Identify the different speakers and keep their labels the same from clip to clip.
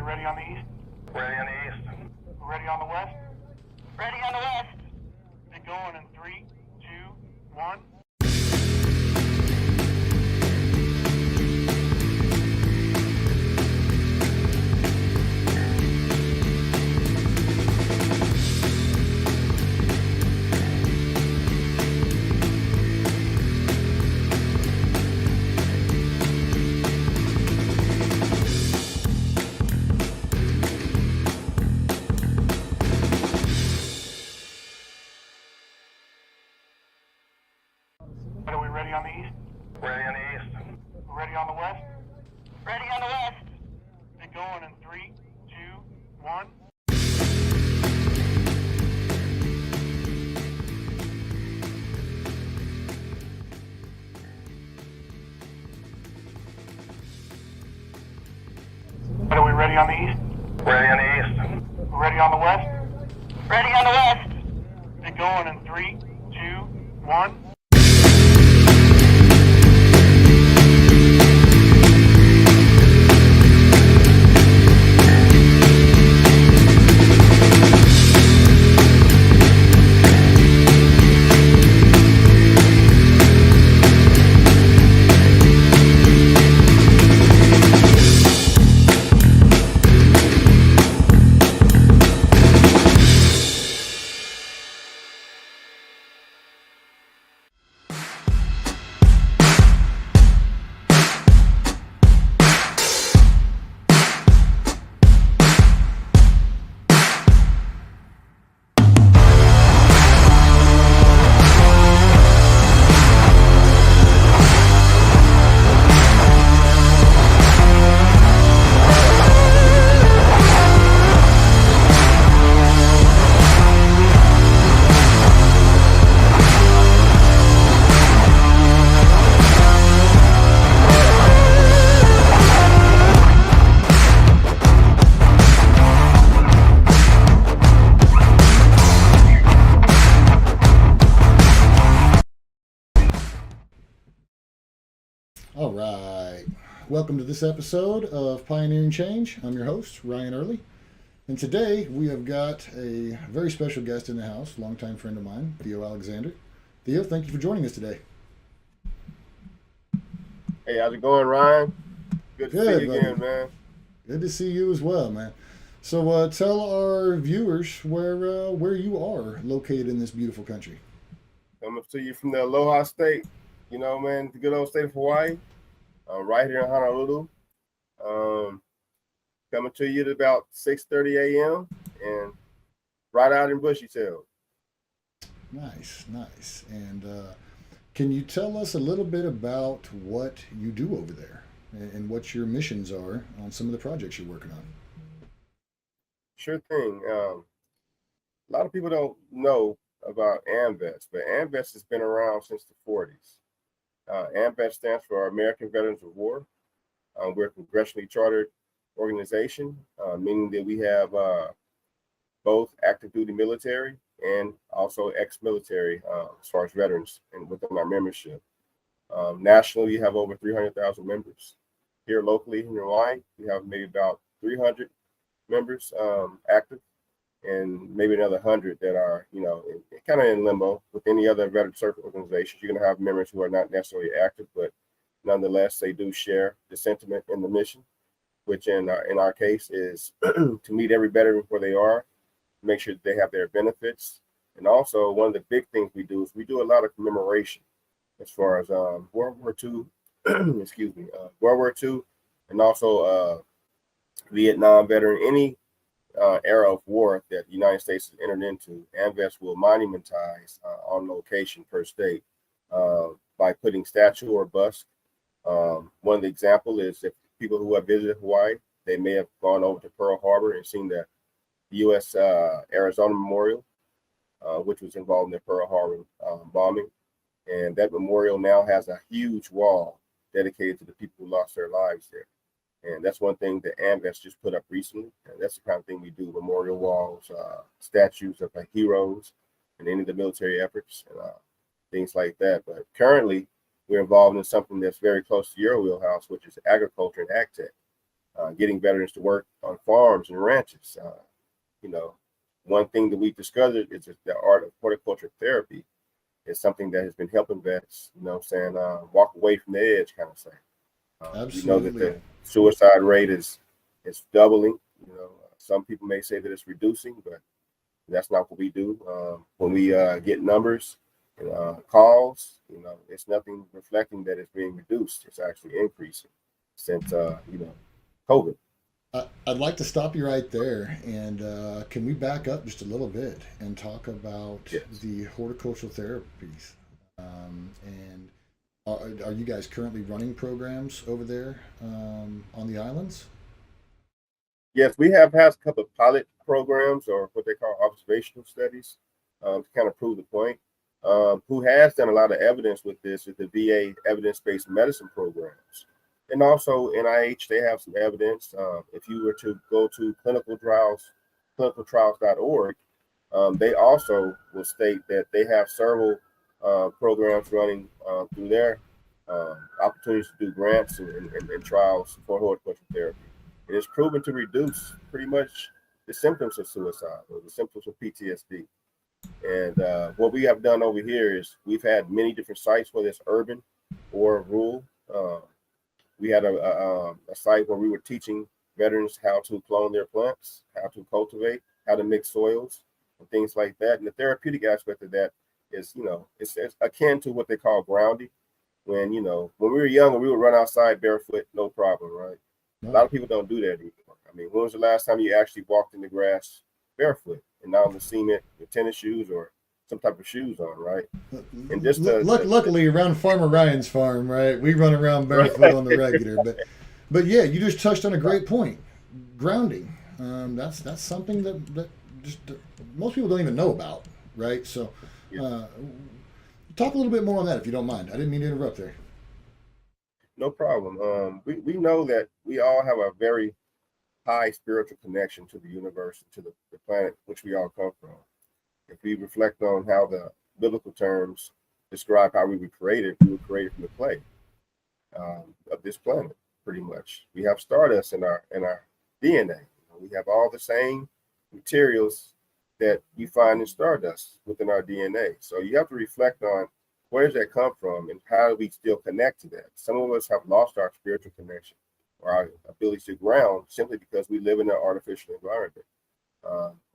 Speaker 1: ready on the east?
Speaker 2: Ready on the east.
Speaker 1: Ready on the west?
Speaker 3: Ready on the west.
Speaker 1: Get going in 3, 2, 1. Are we ready on the east?
Speaker 2: Ready on the east.
Speaker 1: Ready on the west?
Speaker 3: Ready on the west.
Speaker 1: Get going in 3, 2, 1. Are we ready on the east?
Speaker 2: Ready on the east.
Speaker 1: Ready on the west?
Speaker 3: Ready on the west.
Speaker 1: Get going in 3, 2, 1.
Speaker 4: All right. Welcome to this episode of Pioneering Change. I'm your host, Ryan Early. And today we have got a very special guest in the house, longtime friend of mine, Theo Alexander. Theo, thank you for joining us today.
Speaker 2: Hey, how's it going, Ryan? Good to
Speaker 4: Good,
Speaker 2: see you
Speaker 4: buddy.
Speaker 2: again, man.
Speaker 4: Good to see you as well, man. So tell our viewers where you are located in this beautiful country.
Speaker 2: Coming to you from the Aloha State, man, the good old state of Hawaii, right here in Honolulu. Coming to you at about 6:30 a.m. and right out in Bushy Tail.
Speaker 4: Nice. And can you tell us a little bit about what you do over there and what your missions are on some of the projects you're working on?
Speaker 2: Sure thing. A lot of people don't know about AMVETS, but AMVETS has been around since the 40s. AMVETS stands for American Veterans of War. We're a congressionally chartered organization, meaning that we have both active duty military and also ex-military as far as veterans and within our membership. Nationally, we have over 300,000 members. Here locally in Hawaii, we have maybe about 300 members active, and maybe another 100 that are, kind of in limbo. With any other veteran service organizations, you're going to have members who are not necessarily active, but nonetheless, they do share the sentiment and the mission, which in our case is to meet every veteran where they are, make sure that they have their benefits. And also, one of the big things we do is we do a lot of commemoration as far as World War II, World War II, and also Vietnam veteran, any era of war that the United States has entered into. AMVETS will monumentize on location per state by putting statue or bust. One of the example is if people who have visited Hawaii, they may have gone over to Pearl Harbor and seen the U.S. Arizona Memorial, which was involved in the Pearl Harbor bombing. And that memorial now has a huge wall dedicated to the people who lost their lives there. And that's one thing that AMVETS just put up recently. And that's the kind of thing we do: memorial walls, statues of heroes, and any of the military efforts, and things like that. But currently, we're involved in something that's very close to your wheelhouse, which is agriculture and ag tech. getting veterans to work on farms and ranches. You know, one thing that we've discovered is that the art of horticulture therapy is something that has been helping vets, walk away from the edge kind of thing. We know that
Speaker 4: Absolutely.
Speaker 2: the suicide rate is doubling. Some people may say that it's reducing, but that's not what we do. When we get numbers and calls, it's nothing reflecting that it's being reduced. It's actually increasing since COVID.
Speaker 4: I'd like to stop you right there, and can we back up just a little bit and talk about
Speaker 2: Yes.
Speaker 4: the horticultural therapies? And are you guys currently running programs over there on the islands?
Speaker 2: Yes, we have had a couple of pilot programs or what they call observational studies to kind of prove the point. Who has done a lot of evidence with this is the VA evidence-based medicine programs. And also NIH, they have some evidence. If you were to go to clinicaltrials.org, they also will state that they have several programs running through their opportunities to do grants and trials for horticultural therapy. It is proven to reduce pretty much the symptoms of suicide or the symptoms of PTSD. And what we have done over here is we've had many different sites, whether it's urban or rural. We had a site where we were teaching veterans how to clone their plants, how to cultivate, how to mix soils, and things like that. And the therapeutic aspect of that is, it's akin to what they call grounding. When we were younger, we would run outside barefoot, no problem, right? A lot of people don't do that anymore. I mean, when was the last time you actually walked in the grass barefoot and not on the cement with tennis shoes or some type of shoes on, right? And just
Speaker 4: Luckily, around Farmer Ryan's farm, right, we run around barefoot on the regular. But yeah, you just touched on a great point. Grounding. That's something that just most people don't even know about, right? So, talk a little bit more on that if you don't mind. I didn't mean to interrupt there.
Speaker 2: no problem. We know that we all have a very high spiritual connection to the universe, to the planet which we all come from. If we reflect on how the biblical terms describe how we were created from the clay of this planet, pretty much. We have stardust in our DNA. We have all the same materials that you find in stardust within our DNA. So you have to reflect on where does that come from and how do we still connect to that? Some of us have lost our spiritual connection or our ability to ground simply because we live in an artificial environment.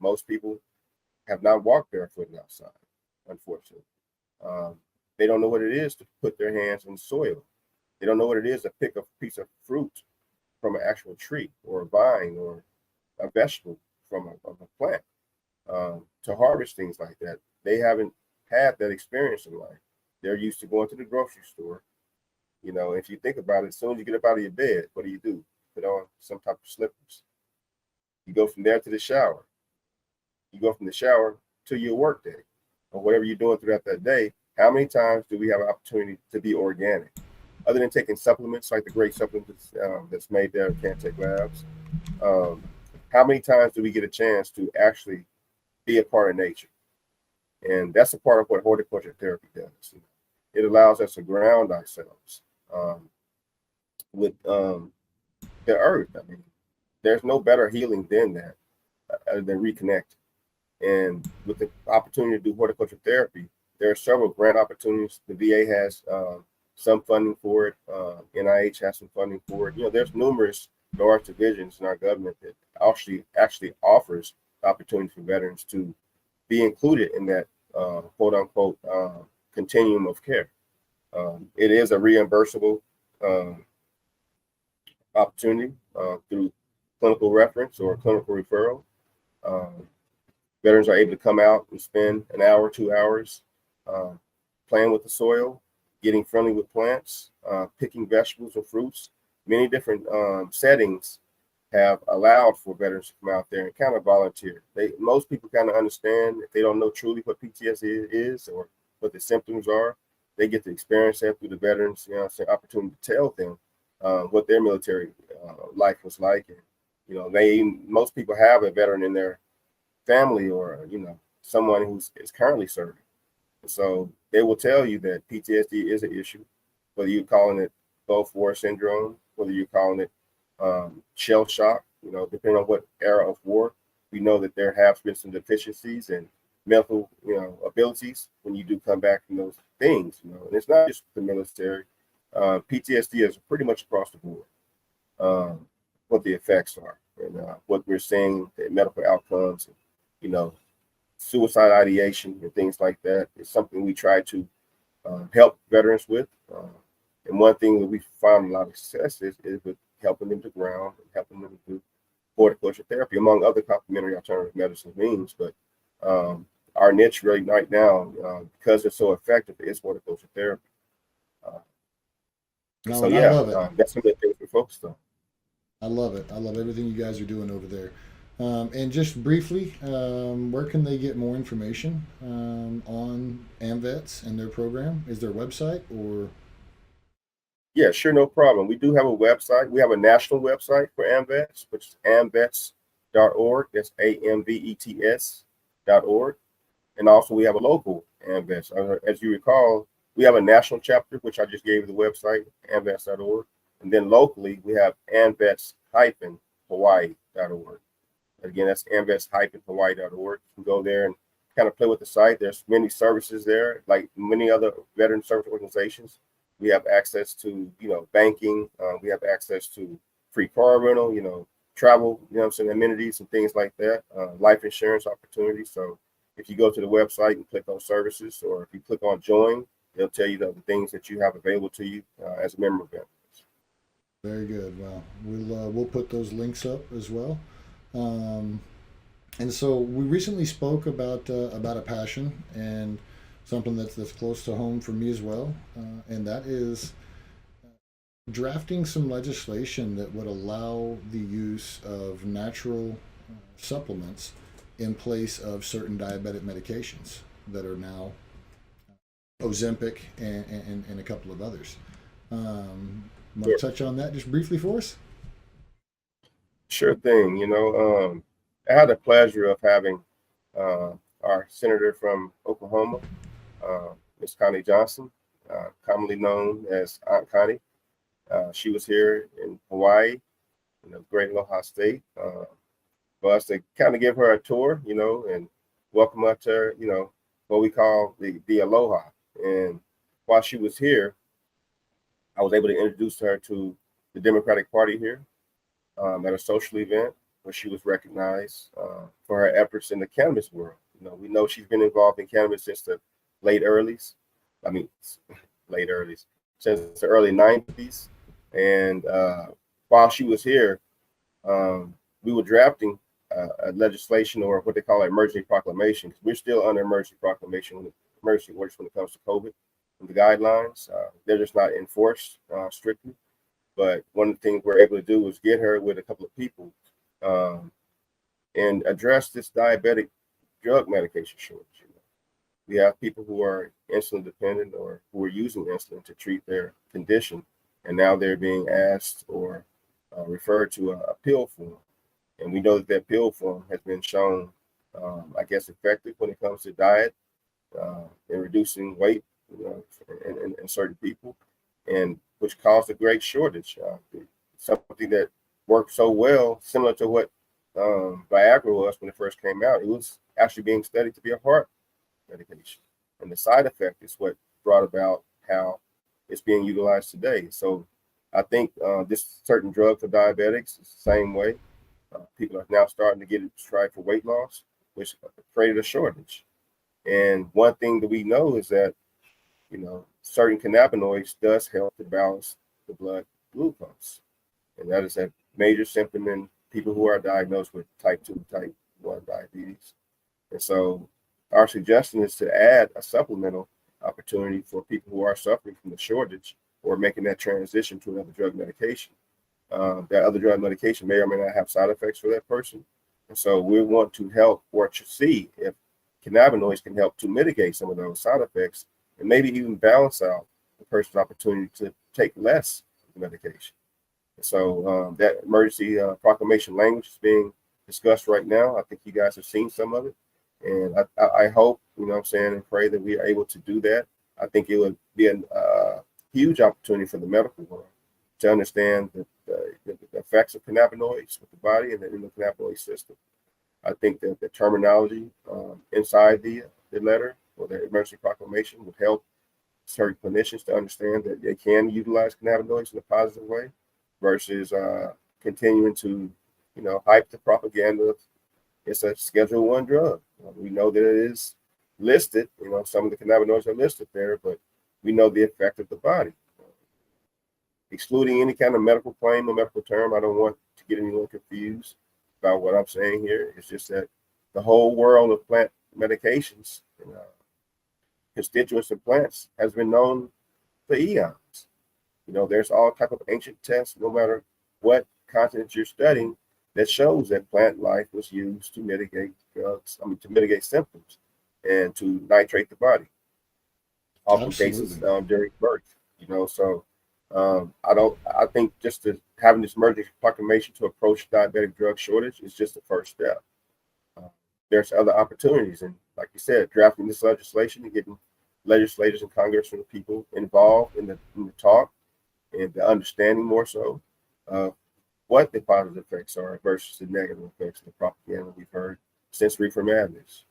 Speaker 2: Most people have not walked barefoot outside, unfortunately. They don't know what it is to put their hands in soil. They don't know what it is to pick a piece of fruit from an actual tree or a vine or a vegetable from a plant, to harvest things like that. They haven't had that experience in life. They're used to going to the grocery store. If you think about it, as soon as you get up out of your bed, what do? Put on some type of slippers. You go from there to the shower. You go from the shower to your work day or whatever you're doing throughout that day. How many times do we have an opportunity to be organic? Other than taking supplements like the great supplements that's made there at Cantech Labs, how many times do we get a chance to actually be a part of nature? And that's a part of what horticulture therapy does. It allows us to ground ourselves with the earth. I mean, there's no better healing than that, than reconnect. And with the opportunity to do horticulture therapy, there are several grant opportunities. The VA has some funding for it. NIH has some funding for it. There's numerous large divisions in our government that actually offers the opportunity for veterans to be included in that quote unquote continuum of care. It is a reimbursable opportunity through clinical reference or clinical referral. Veterans are able to come out and spend an hour, 2 hours playing with the soil, getting friendly with plants, picking vegetables and fruits. Many different settings have allowed for veterans to come out there and kind of volunteer. Most people kind of understand if they don't know truly what PTSD is or what the symptoms are. They get to experience that through the veterans, it's an opportunity to tell them what their military life was like. And, most people have a veteran in their family or, someone who is currently serving. So they will tell you that PTSD is an issue, whether you're calling it Gulf War syndrome, whether you're calling it shell shock. Depending on what era of war, we know that there have been some deficiencies and mental, abilities when you do come back from those things. And it's not just the military. PTSD is pretty much across the board. What the effects are and what we're seeing, the medical outcomes, and, suicide ideation and things like that is something we try to help veterans with. And one thing that we found a lot of success is with helping them to ground and helping them to do horticulture therapy, among other complementary alternative medicine means. But our niche right now, because it's so effective, is horticulture therapy.
Speaker 4: I love it.
Speaker 2: That's some of the things we're focused on.
Speaker 4: I love it. I love everything you guys are doing over there. And just briefly, where can they get more information on AMVETS and their program? Is there a website or?
Speaker 2: Yeah, sure, no problem. We do have a website. We have a national website for AMVETS, which is amvets.org. That's AMVETS.org. And also we have a local AMVETS. As you recall, we have a national chapter, which I just gave you the website, amvets.org. And then locally, we have amvets-hawaii.org. Again, that's amvets-hawaii.org. You can go there and kind of play with the site. There's many services there, like many other veteran service organizations. We have access to, banking. We have access to free car rental, travel, amenities and things like that, life insurance opportunities. So if you go to the website and click on services, or if you click on join, they'll tell you the things that you have available to you as a member of them.
Speaker 4: Very good. Well, we'll put those links up as well. And so we recently spoke about a passion and something that's close to home for me as well, and that is drafting some legislation that would allow the use of natural supplements in place of certain diabetic medications that are now Ozempic and a couple of others. Want to touch on that just briefly for us?
Speaker 2: Sure thing. I had the pleasure of having our senator from Oklahoma, Ms. Connie Johnson, commonly known as Aunt Connie. She was here in Hawaii, Great Aloha State, for us to kind of give her a tour, and welcome her to, what we call the Aloha. And while she was here, I was able to introduce her to the Democratic Party here at a social event where she was recognized for her efforts in the cannabis world. We know she's been involved in cannabis since the late 90s, since the early 90s. And while she was here, we were drafting a legislation, or what they call an emergency proclamation, because we're still under emergency proclamation, emergency orders when it comes to COVID. And the guidelines, they're just not enforced strictly. But one of the things we're able to do was get her with a couple of people and address this diabetic drug medication shortage. We have people who are insulin dependent or who are using insulin to treat their condition, and now they're being asked or referred to a pill form. And we know that pill form has been shown, effective when it comes to diet and reducing weight in certain people, and which caused a great shortage. Something that worked so well, similar to what Viagra was when it first came out. It was actually being studied to be a heart medication, and the side effect is what brought about how it's being utilized today. So I think this certain drug for diabetics is the same way. People are now starting to get it tried for weight loss, which created a shortage. And one thing that we know is that, certain cannabinoids does help to balance the blood glucose. And that is a major symptom in people who are diagnosed with type 2, type 1 diabetes. And so our suggestion is to add a supplemental opportunity for people who are suffering from the shortage or making that transition to another drug medication. That other drug medication may or may not have side effects for that person. And so we want to help or to see if cannabinoids can help to mitigate some of those side effects and maybe even balance out the person's opportunity to take less medication. And so that emergency proclamation language is being discussed right now. I think you guys have seen some of it. And I hope, and pray that we are able to do that. I think it would be a huge opportunity for the medical world to understand the effects of cannabinoids with the body and the endocannabinoid system. I think that the terminology inside the letter or the emergency proclamation would help certain clinicians to understand that they can utilize cannabinoids in a positive way versus continuing to, hype the propaganda of it's a Schedule 1 drug. We know that it is listed, some of the cannabinoids are listed there, but we know the effect of the body. Excluding any kind of medical claim or medical term, I don't want to get anyone confused about what I'm saying here. It's just that the whole world of plant medications and constituents of plants has been known for eons. There's all type of ancient tests, no matter what continent you're studying, that shows that plant life was used to mitigate to mitigate symptoms and to nitrate the body. Often cases during birth, So I think just having this emergency proclamation to approach diabetic drug shortage is just the first step. There's other opportunities, and like you said, drafting this legislation and getting legislators and Congress and people involved in the talk and the understanding more so what the positive effects are versus the negative effects of the propaganda we've heard since reefer madness.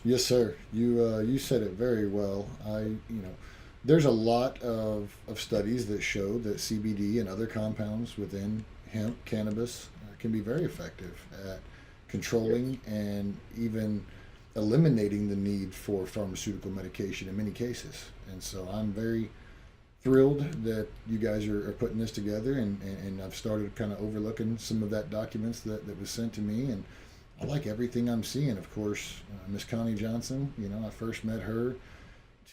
Speaker 4: Yes, sir. You said it very well. There's a lot of studies that show that CBD and other compounds within hemp, cannabis, can be very effective at controlling and even eliminating the need for pharmaceutical medication in many cases. And so I'm very thrilled that you guys are putting this together, and I've started kind of overlooking some of that documents that was sent to me, and I like everything I'm seeing. Of course, Miss Connie Johnson, I first met her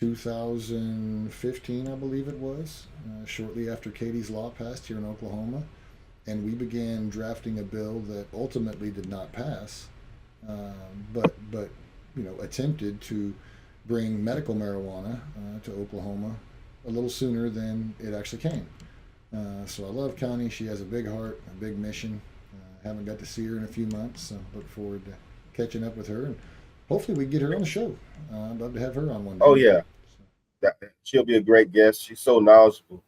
Speaker 4: 2015, I believe it was, shortly after Katie's Law passed here in Oklahoma, and we began drafting a bill that ultimately did not pass, but attempted to bring medical marijuana to Oklahoma a little sooner than it actually came. So I love Connie. She has a big heart, a big mission. Haven't got to see her in a few months, so look forward to catching up with her, and hopefully we get her on the show. I'd love to have her on one day.
Speaker 2: Oh yeah, she'll be a great guest. She's so knowledgeable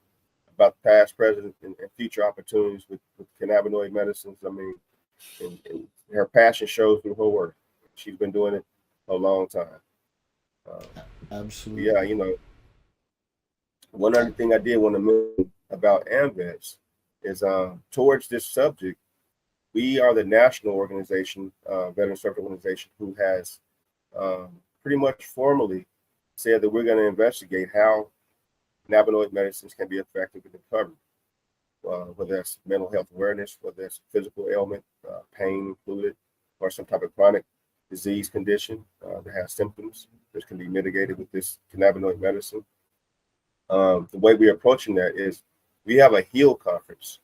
Speaker 2: about the past, present, and future opportunities with cannabinoid medicines. I mean, and her passion shows through her work. She's been doing it a long time.
Speaker 4: Absolutely.
Speaker 2: Yeah, one other thing I did want to mention about AMVETS is towards this subject, we are the national organization, veteran service organization, who has pretty much formally said that we're going to investigate how cannabinoid medicines can be effective in recovery, whether that's mental health awareness, whether that's physical ailment, pain included, or some type of chronic disease condition that has symptoms that can be mitigated with this cannabinoid medicine. The way we're approaching that is we have a HEAL conference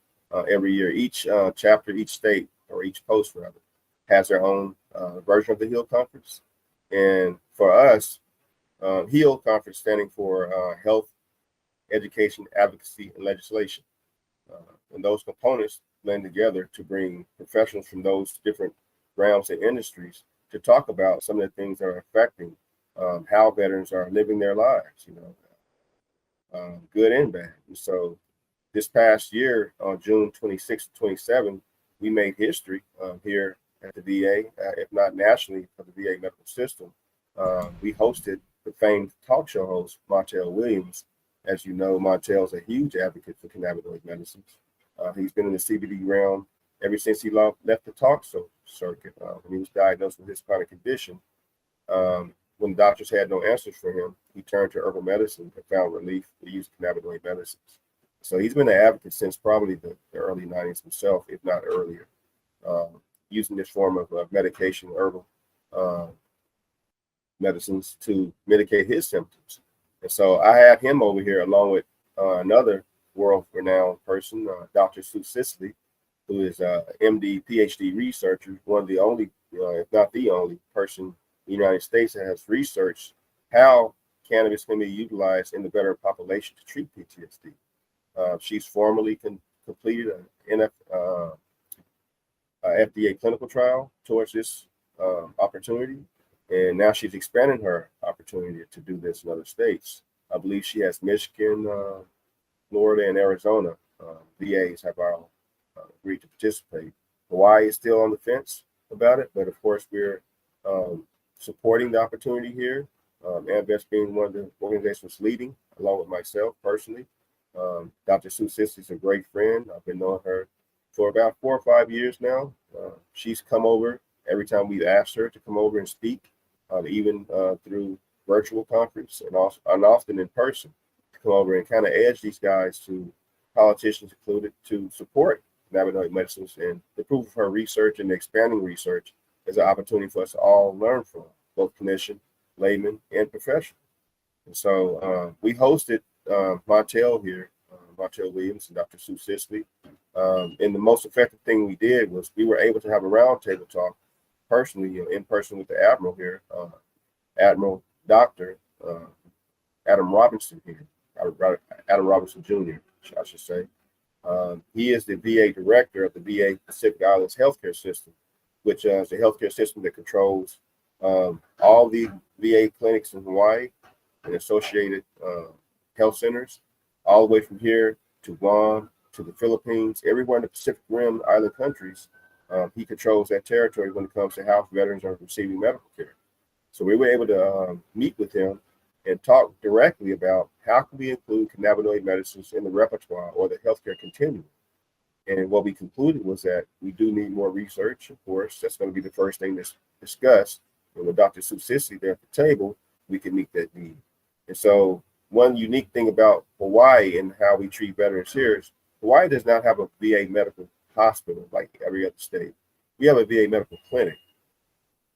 Speaker 2: every year. Each chapter, each state, or each post rather, has their own version of the HEAL conference. And for us, HEAL conference standing for Health, Education, Advocacy, and Legislation. And those components blend together to bring professionals from those different realms and industries to talk about some of the things that are affecting how veterans are living their lives, good and bad. And so this past year, on June 26th to 27th, we made history here at the VA, if not nationally for the VA medical system. We hosted the famed talk show host, Montel Williams. As you know, Montel's a huge advocate for cannabinoid medicines. He's been in the CBD realm ever since he left the talk show circuit. When he was diagnosed with this chronic condition, when doctors had no answers for him, he turned to herbal medicine and found relief with use of cannabinoid medicines. So he's been an advocate since probably the early 90s himself, if not earlier, using this form of medication, herbal medicines to mitigate his symptoms. And so I have him over here along with another world-renowned person, Dr. Sue Sisley, who is a MD, PhD researcher, one of the only, if not the only person in the United States that has researched how cannabis can be utilized in the veteran population to treat PTSD. She's formally completed an FDA clinical trial towards this opportunity, and now she's expanding her opportunity to do this in other states. I believe she has Michigan, Florida, and Arizona VAs have all agreed to participate. Hawaii is still on the fence about it, but of course we're supporting the opportunity here. AMVETS being one of the organizations leading, along with myself personally. Dr. Sue Sisley is a great friend. I've been knowing her for about 4 or 5 years now. She's come over every time we've asked her to come over and speak, even through virtual conference and often in person, to come over and kind of edge these guys, to politicians included, to support cannabinoid medicines. And the proof of her research and expanding research is an opportunity for us to all learn from, both clinician, layman, and professional. And so we hosted Montel here, Montel Williams and Dr. Sue Sisley. And the most effective thing we did was we were able to have a roundtable talk personally, in person with the Admiral here, Admiral Dr. Adam Robinson here, Adam Robinson Jr., I should say. He is the VA director of the VA Pacific Islands healthcare system, which is a healthcare system that controls all the VA clinics in Hawaii and associated health centers, all the way from here to Guam, to the Philippines, everywhere in the Pacific Rim island countries. He controls that territory when it comes to how veterans are receiving medical care. So we were able to meet with him and talk directly about how can we include cannabinoid medicines in the repertoire or the healthcare continuum. And what we concluded was that we do need more research. Of course, that's going to be the first thing that's discussed. And with Dr. Sue Sisley there at the table, we can meet that need. And so one unique thing about Hawaii and how we treat veterans here is Hawaii does not have a VA medical hospital like every other state. We have a VA medical clinic.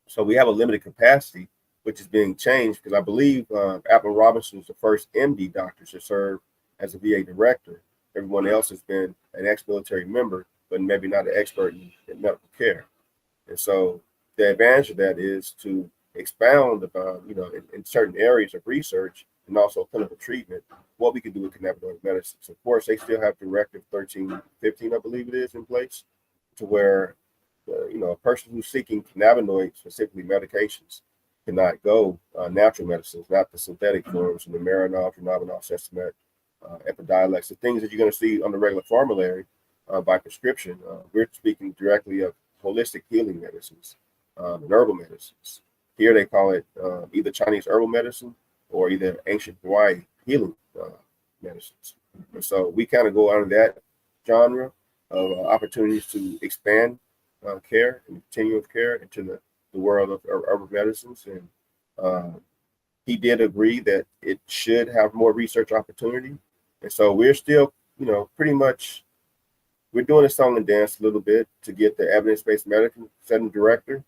Speaker 2: So we have a limited capacity, which is being changed because I believe Admiral Robinson is the first MD doctor to serve as a VA director. Everyone else has been an ex-military member, but maybe not an expert in medical care. And so the advantage of that is to expound about, in certain areas of research and also clinical treatment, what we can do with cannabinoid medicines. Of course, they still have Directive 1315, I believe it is, in place, to where, a person who's seeking cannabinoids, specifically medications, cannot go natural medicines, not the synthetic forms, and the Marinol, Dronabinol, Sesame, Epidiolex, the things that you're going to see on the regular formulary by prescription. We're speaking directly of holistic healing medicines and herbal medicines. Here they call it either Chinese herbal medicine or either ancient Hawaii healing medicines. And so we kind of go under that genre of opportunities to expand care and continuum of care into the world of herbal medicines. And he did agree that it should have more research opportunity. And so we're still, pretty much, we're doing a song and dance a little bit to get the evidence-based medicine center director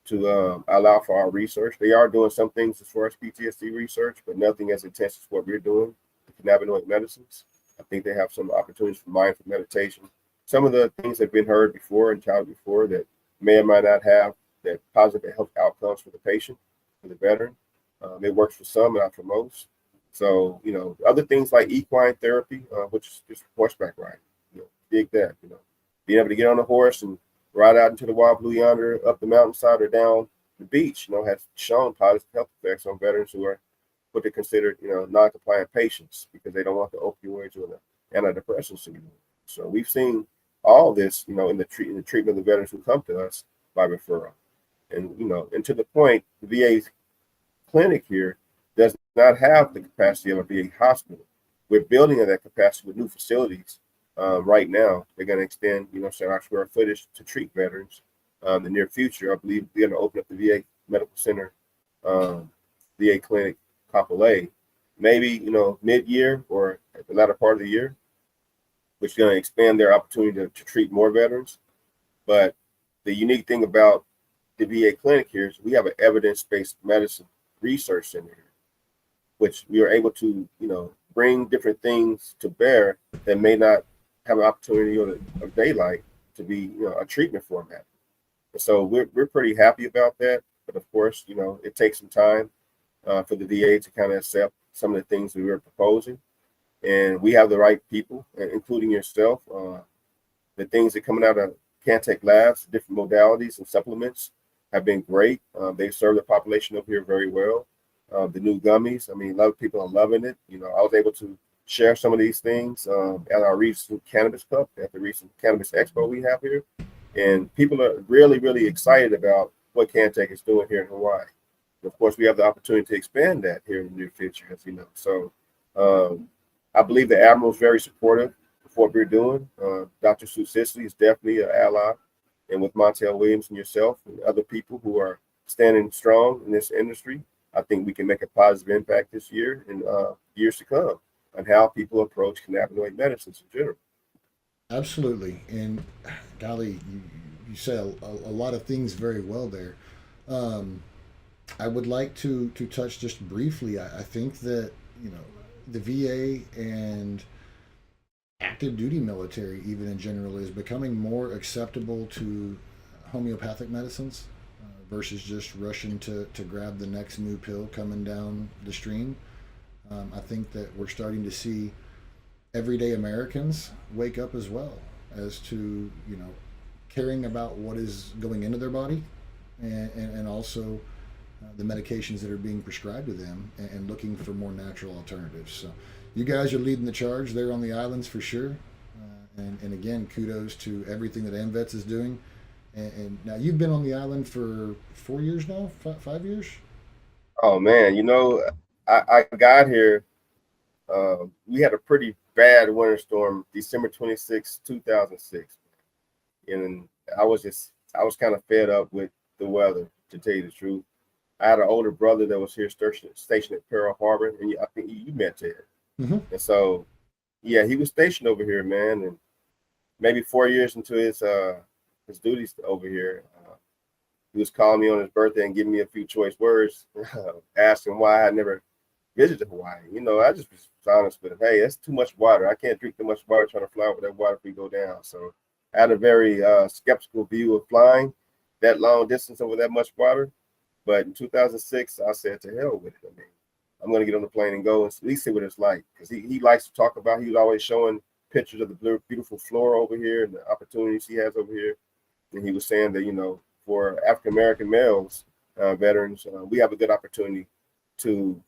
Speaker 2: to allow for our research. They are doing some things as far as PTSD research, but nothing as intense as what we're doing with cannabinoid medicines. I think they have some opportunities for mindful meditation. Some of the things that have been heard before and touted before that may or might not have that positive health outcomes for the patient, for the veteran. It works for some and not for most. So, other things like equine therapy, which is just horseback riding, dig that, being able to get on a horse and ride out into the wild blue yonder, up the mountainside or down the beach, has shown positive health effects on veterans who are what they consider, non-compliant patients because they don't want the opioids or the antidepressants anymore. So we've seen all this, in the treatment of the veterans who come to us by referral. And, and to the point, the VA clinic here does not have the capacity of a VA hospital. We're building on that capacity with new facilities. Right now, they're going to extend, our square footage to treat veterans. In the near future, I believe we're going to open up the VA Medical Center, VA Clinic, Kapolei, maybe, mid-year or at the latter part of the year, which is going to expand their opportunity to treat more veterans. But the unique thing about the VA clinic here is we have an evidence-based medicine research center here, which we are able to, bring different things to bear that may not have an opportunity of daylight to be, a treatment format. And so we're pretty happy about that. But of course, it takes some time for the VA to kind of accept some of the things that we're proposing. And we have the right people, including yourself. The things that coming out of Cantech Labs, different modalities and supplements have been great. They serve the population up here very well. The new gummies, a lot of people are loving it. I was able to share some of these things at our recent Cannabis Cup, at the recent Cannabis Expo we have here. And people are really, really excited about what Cantech is doing here in Hawaii. And of course, we have the opportunity to expand that here in the near future, as you know. So I believe the Admiral is very supportive of what we're doing. Dr. Sue Sisley is definitely an ally. And with Montel Williams and yourself and other people who are standing strong in this industry, I think we can make a positive impact this year and years to come on how people approach cannabinoid medicines in general.
Speaker 4: Absolutely. And golly, you said a lot of things very well there. I would like to touch just briefly. I think that, you know, the VA and active duty military, even in general, is becoming more acceptable to homeopathic medicines versus just rushing to grab the next new pill coming down the stream. I think that we're starting to see everyday Americans wake up as well as to, you know, caring about what is going into their body and also the medications that are being prescribed to them and looking for more natural alternatives. So you guys are leading the charge there on the islands for sure. And again, kudos to everything that AMVETS is doing. And now you've been on the island for 4 years now, 5 years?
Speaker 2: Oh, man, you know, I got here. We had a pretty bad winter storm, December 26, 2006. And I was kind of fed up with the weather, to tell you the truth. I had an older brother that was here stationed at Pearl Harbor, and I think you met Ted.
Speaker 4: Mm-hmm.
Speaker 2: And so, yeah, he was stationed over here, man. And maybe 4 years into his duties over here, he was calling me on his birthday and giving me a few choice words, asking why I had never visited Hawaii. You know, I just was honest with him. Hey, that's too much water. I can't drink too much water trying to fly over that water if we go down. So I had a very skeptical view of flying that long distance over that much water. But in 2006, I said, to hell with it. I mean, I'm going to get on the plane and go and at least see what it's like. Because he likes to talk about, he was always showing pictures of the beautiful flora over here and the opportunities he has over here. And he was saying that, you know, for African-American males, veterans, we have a good opportunity to,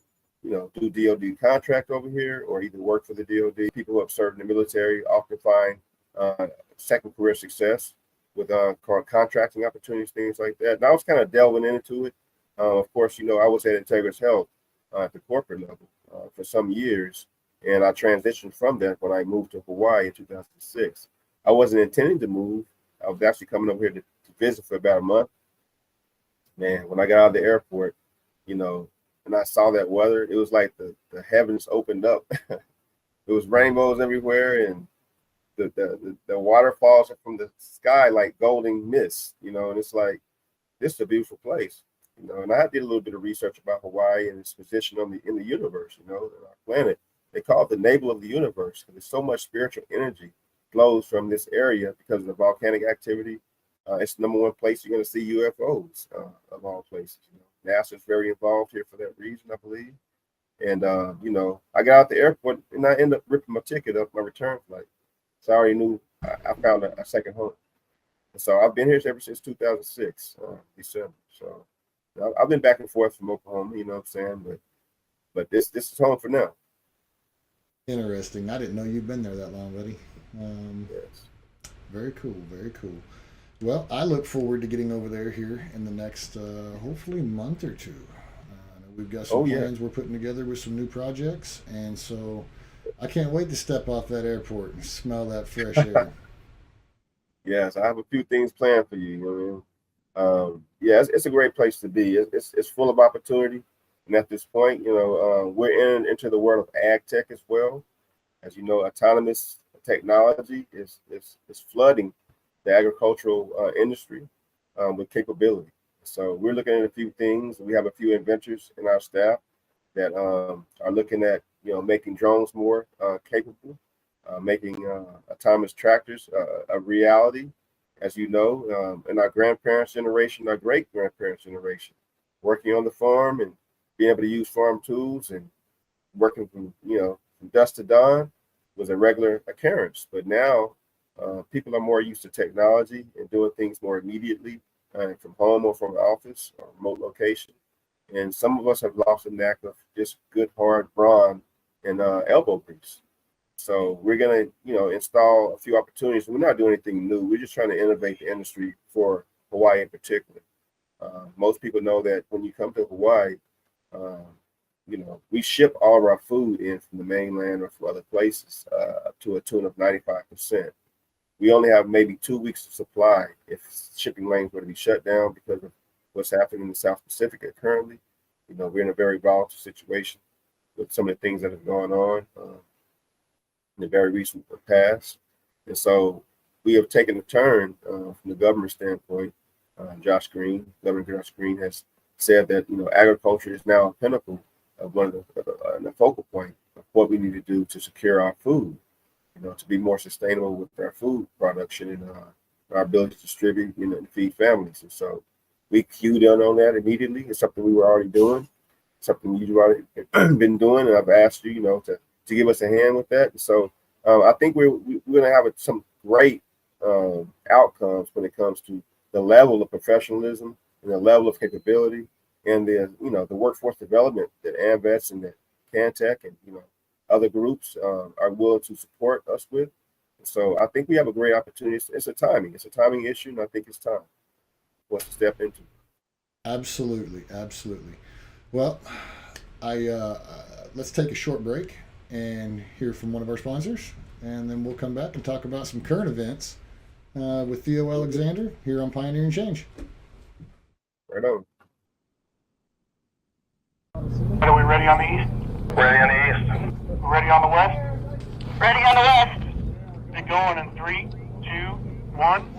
Speaker 2: you know, do DOD contract over here or either work for the DOD. People who have served in the military often find second career success with contracting opportunities, things like that. And I was kind of delving into it. Of course, you know, I was at Integris Health at the corporate level for some years, and I transitioned from that when I moved to Hawaii in 2006. I wasn't intending to move. I was actually coming over here to visit for about a month. Man, when I got out of the airport, you know, and I saw that weather, it was like the heavens opened up. There was rainbows everywhere, and the waterfalls are from the sky like golden mist, you know, and it's like, this is a beautiful place. You know, and I did a little bit of research about Hawaii and its position in the universe, you know, our planet. They call it the navel of the universe because there's so much spiritual energy flows from this area because of the volcanic activity. It's the number one place you're going to see UFOs of all places. You know, NASA's very involved here for that reason, I believe. And you know, I got out the airport and I ended up ripping my ticket up, my return flight. So I already knew I found a second home. And so I've been here ever since 2006, December. So I've been back and forth from Oklahoma, you know what I'm saying? But this is home for now.
Speaker 4: Interesting. I didn't know you'd been there that long, buddy.
Speaker 2: Yes.
Speaker 4: Very cool. Very cool. Well, I look forward to getting over there here in the next, hopefully, month or two. We've got some plans we're putting together with some new projects, and so I can't wait to step off that airport and smell that fresh air.
Speaker 2: Yes, I have a few things planned for you. You know what I mean? Yeah, it's a great place to be. It's full of opportunity, and at this point, you know, we're into the world of ag tech as well. As you know, autonomous technology is flooding the agricultural industry with capability. So we're looking at a few things. We have a few inventors in our staff that are looking at, you know, making drones more capable, making autonomous tractors a reality. As you know, in our grandparents' generation, our great grandparents' generation, working on the farm and being able to use farm tools and working from, you know, from dusk to dawn was a regular occurrence. But now people are more used to technology and doing things more immediately from home or from office or remote location. And some of us have lost the knack of just good hard brawn and elbow grease. So we're gonna, install a few opportunities. We're not doing anything new. We're just trying to innovate the industry for Hawaii in particular. Most people know that when you come to Hawaii, uh, we ship all of our food in from the mainland or from other places up to a tune of 95%. We only have maybe 2 weeks of supply if shipping lanes were to be shut down because of what's happening in the South Pacific currently. We're in a very volatile situation with some of the things that have gone on in the very recent past. And so we have taken a turn from the government standpoint. Governor Josh Green has said that, agriculture is now a pinnacle of one of the focal point of what we need to do to secure our food, to be more sustainable with our food production and our ability to distribute, and feed families. And so we cued in on that immediately. It's something we were already doing, something you've already been doing, and I've asked you, to give us a hand with that. And so I think we're going to have some great outcomes when it comes to the level of professionalism and the level of capability and the workforce development that AMVETS and that Cantech and other groups are willing to support us with. So I think we have a great opportunity. It's a timing issue, and I think it's time for us to step into.
Speaker 4: Absolutely. Well, let's take a short break and hear from one of our sponsors, and then we'll come back and talk about some current events with Theo Alexander here on Pioneering Change.
Speaker 2: Right on.
Speaker 1: Are we ready on the east?
Speaker 3: Ready on the east.
Speaker 1: Ready on the west?
Speaker 3: Ready on the west.
Speaker 1: Get going in 3, 2, 1.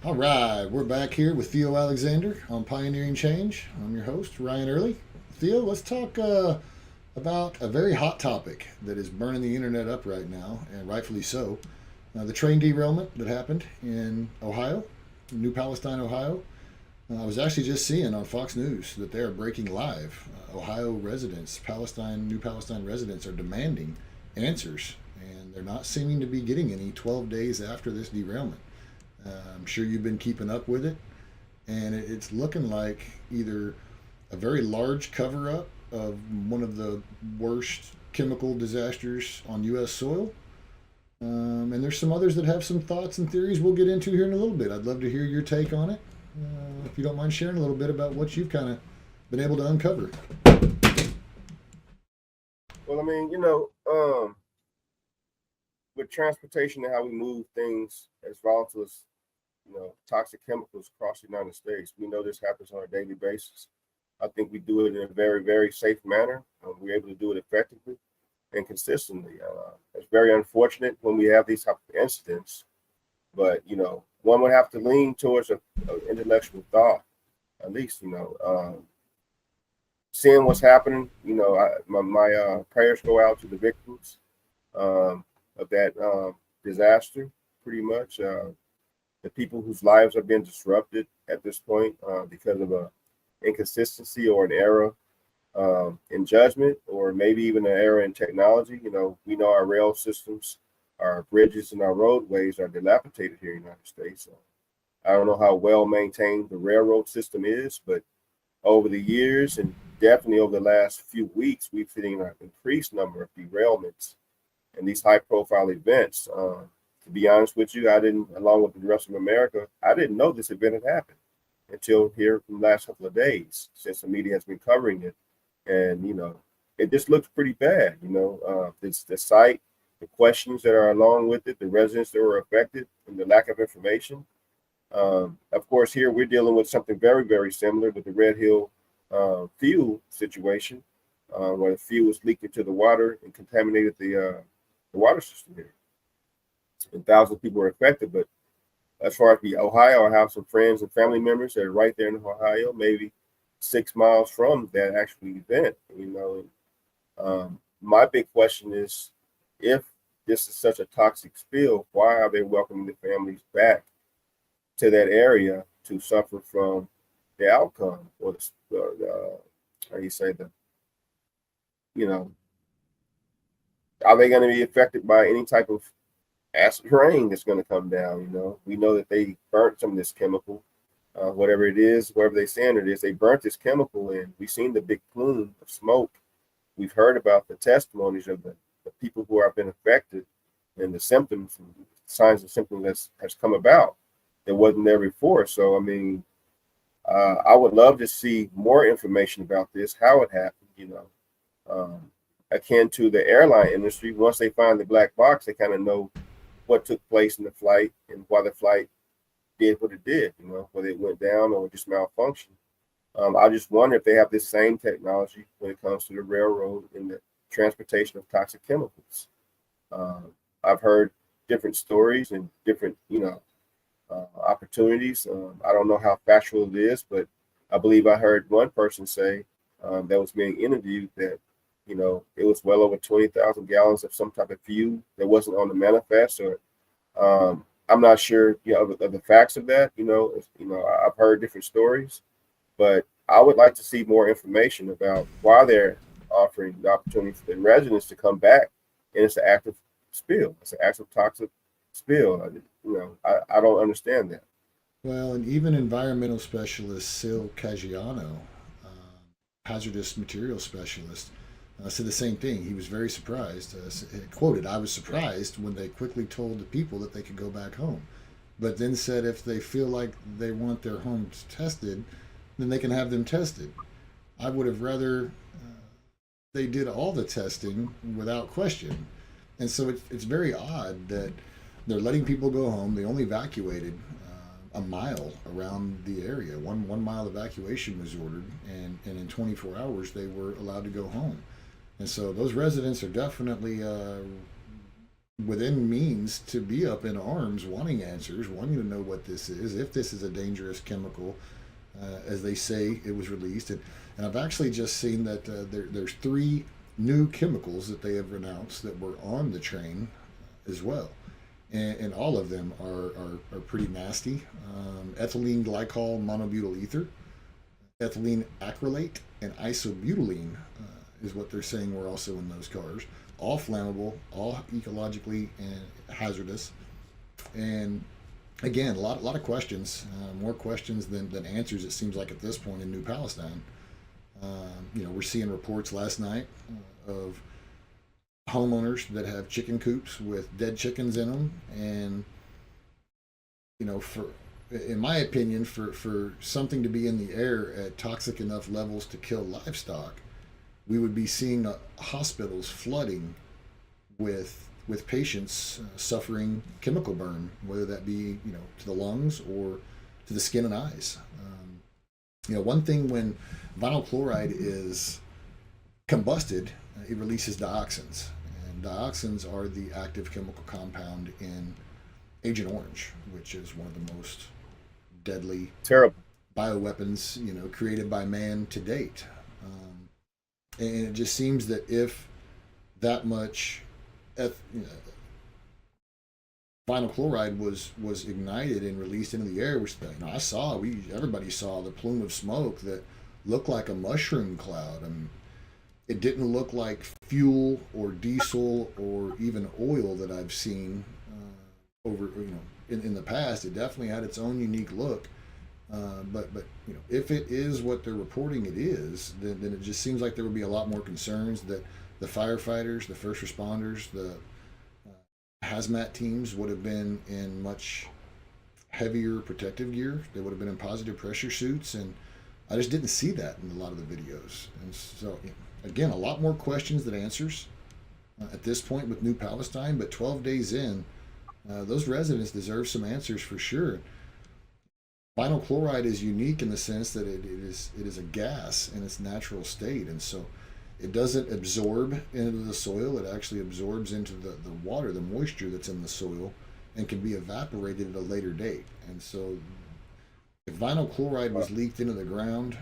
Speaker 4: All right, we're back here with Theo Alexander on Pioneering Change. I'm your host, Ryan Early. Theo, let's talk about a very hot topic that is burning the internet up right now, and rightfully so. The train derailment that happened in Ohio, New Palestine, Ohio. I was actually just seeing on Fox News that they are breaking live. Ohio residents, New Palestine residents, are demanding answers, and they're not seeming to be getting any 12 days after this derailment. I'm sure you've been keeping up with it, and it's looking like either a very large cover-up of one of the worst chemical disasters on U.S. soil, and there's some others that have some thoughts and theories we'll get into here in a little bit. I'd love to hear your take on it, if you don't mind sharing a little bit about what you've kind of been able to uncover.
Speaker 2: Well, I mean, with transportation and how we move things as volatile as, toxic chemicals across the United States, we know this happens on a daily basis. I think we do it in a very, very safe manner. We're able to do it effectively and consistently. It's very unfortunate when we have these type of incidents, but, one would have to lean towards an intellectual thought, at least, seeing what's happening. My prayers go out to the victims of that disaster, pretty much. The people whose lives are being disrupted at this point because of a inconsistency or an error in judgment, or maybe even an error in technology. We know our rail systems, our bridges, and our roadways are dilapidated here in the United States. I don't know how well maintained the railroad system is, but over the years and definitely over the last few weeks, we've seen an increased number of derailments and these high-profile events. To be honest with you, I didn't, along with the rest of America, I didn't know this event had happened until here in the last couple of days, since the media has been covering it. And, it just looks pretty bad. It's the site, the questions that are along with it, the residents that were affected, and the lack of information. Of course, here we're dealing with something very, very similar with the Red Hill fuel situation, where the fuel was leaked into the water and contaminated the water system here. And thousands of people were affected. But as far as the Ohio, I have some friends and family members that are right there in Ohio, maybe 6 miles from that actual event. My big question is, if this is such a toxic spill, why are they welcoming the families back to that area to suffer from the outcome, or how you say that? Are they going to be affected by any type of acid rain that's going to come down? We know that they burnt some of this chemical, whatever it is, whatever they saying it is, they burnt this chemical, and we've seen the big plume of smoke. We've heard about the testimonies of the people who have been affected and the symptoms, and signs and symptoms that has come about that wasn't there before. So, I would love to see more information about this, how it happened, akin to the airline industry. Once they find the black box, they kind of know what took place in the flight and why the flight did what it did, whether it went down or just malfunctioned. I just wonder if they have this same technology when it comes to the railroad and the transportation of toxic chemicals. I've heard different stories and different, opportunities. I don't know how factual it is, but I believe I heard one person say that was being interviewed that, it was well over 20,000 gallons of some type of fuel that wasn't on the manifest, or I'm not sure, of the facts of that. I've heard different stories, but I would like to see more information about why they're offering the opportunity for the residents to come back, and it's an active spill. It's an active toxic spill. I don't understand that.
Speaker 4: Well, and even environmental specialist Sil Caggiano, hazardous material specialist, said the same thing. He was very surprised. Quoted, "I was surprised when they quickly told the people that they could go back home, but then said if they feel like they want their homes tested, then they can have them tested. I would have rather they did all the testing without question." And so it's very odd that they're letting people go home. They only evacuated a mile around the area. One mile evacuation was ordered, and in 24 hours they were allowed to go home. And so those residents are definitely within means to be up in arms, wanting answers, wanting to know what this is, if this is a dangerous chemical, as they say it was released. And I've actually just seen that there's 3 new chemicals that they have announced that were on the train as well. And all of them are pretty nasty. Ethylene glycol monobutyl ether, ethylene acrylate, and isobutylene is what they're saying were also in those cars. All flammable, all ecologically and hazardous. And again, a lot of questions, more questions than answers, it seems like, at this point in New Palestine. We're seeing reports last night of homeowners that have chicken coops with dead chickens in them, and in my opinion, for something to be in the air at toxic enough levels to kill livestock, we would be seeing hospitals flooding with patients suffering chemical burn, whether that be to the lungs or to the skin and eyes. One thing, when vinyl chloride is combusted, it releases dioxins. And dioxins are the active chemical compound in Agent Orange, which is one of the most deadly,
Speaker 2: Terrible
Speaker 4: bioweapons, created by man to date. And it just seems that if that much vinyl chloride was ignited and released into the air, which everybody saw the plume of smoke that looked like a mushroom cloud. It didn't look like fuel or diesel or even oil that I've seen over in the past. It definitely had its own unique look, But if it is what they're reporting it is, then it just seems like there would be a lot more concerns that the firefighters, the first responders, the hazmat teams would have been in much heavier protective gear. They would have been in positive pressure suits, and I just didn't see that in a lot of the videos. And so, again, a lot more questions than answers at this point with New Palestine. But 12 days in, those residents deserve some answers for sure. Vinyl chloride is unique in the sense that it is a gas in its natural state, and so it doesn't absorb into the soil. It actually absorbs into the water, the moisture that's in the soil, and can be evaporated at a later date. And so if vinyl chloride was leaked into the ground,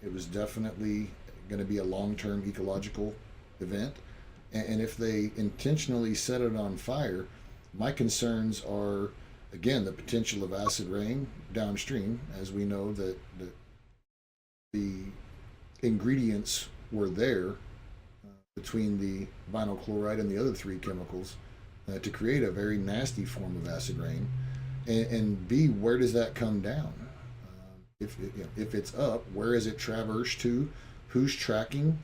Speaker 4: it was definitely going to be a long-term ecological event. And if they intentionally set it on fire, my concerns are, again, the potential of acid rain downstream, as we know that the ingredients were there between the vinyl chloride and the other three chemicals to create a very nasty form of acid rain. And B, where does that come down? If it's up, where is it traversed to? Who's tracking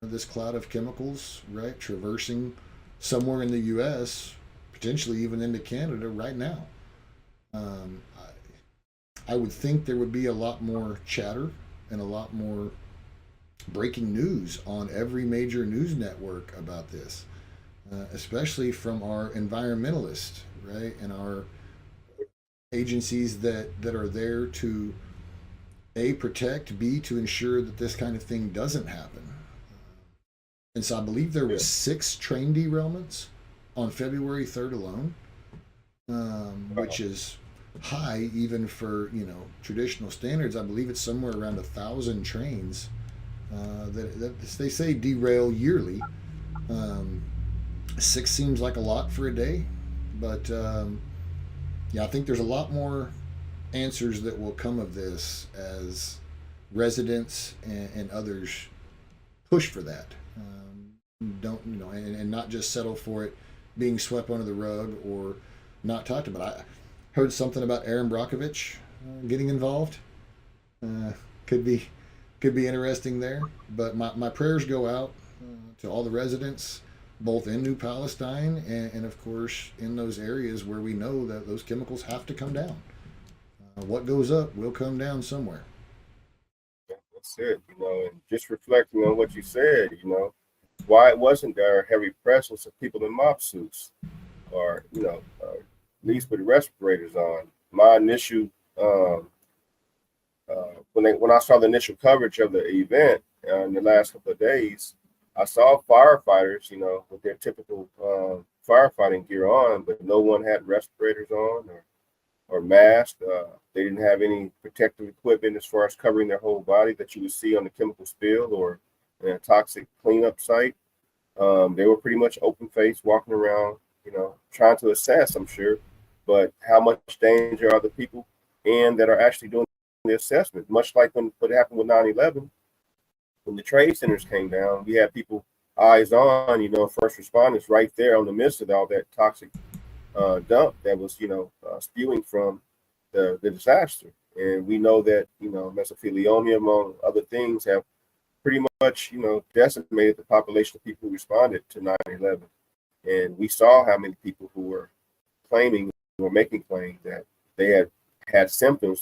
Speaker 4: this cloud of chemicals, right? Traversing somewhere in the U.S., potentially even into Canada right now. I would think there would be a lot more chatter and a lot more breaking news on every major news network about this, especially from our environmentalists, right? And our agencies that are there to A, protect, B, to ensure that this kind of thing doesn't happen. And so I believe there was 6 train derailments on February 3rd alone, which is high even for traditional standards. I believe it's somewhere around 1,000 trains that they say derail yearly. 6 seems like a lot for a day, but I think there's a lot more answers that will come of this as residents and others push for that. Don't and not just settle for it being swept under the rug or not talked about. I heard something about Aaron Brockovich getting involved. Could be interesting there. But my prayers go out to all the residents, both in New Palestine and of course in those areas where we know that those chemicals have to come down. What goes up will come down somewhere.
Speaker 2: That's it. And just reflecting on what you said, why wasn't there a heavy presence of people in mop suits or, at least with respirators on? My initial, when I saw the initial coverage of the event in the last couple of days, I saw firefighters, with their typical firefighting gear on, but no one had respirators on or masks. They didn't have any protective equipment as far as covering their whole body that you would see on the chemical spill or in a toxic cleanup site. They were pretty much open-faced, walking around, trying to assess, I'm sure, but how much danger are the people and that are actually doing the assessment? Much like what happened with 9/11, when the trade centers came down, we had people eyes on, first responders right there on the midst of all that toxic dump that was, spewing from the disaster. And we know that, mesothelioma, among other things, have pretty much, decimated the population of people who responded to 9/11. And we saw how many people who were making claims that they had symptoms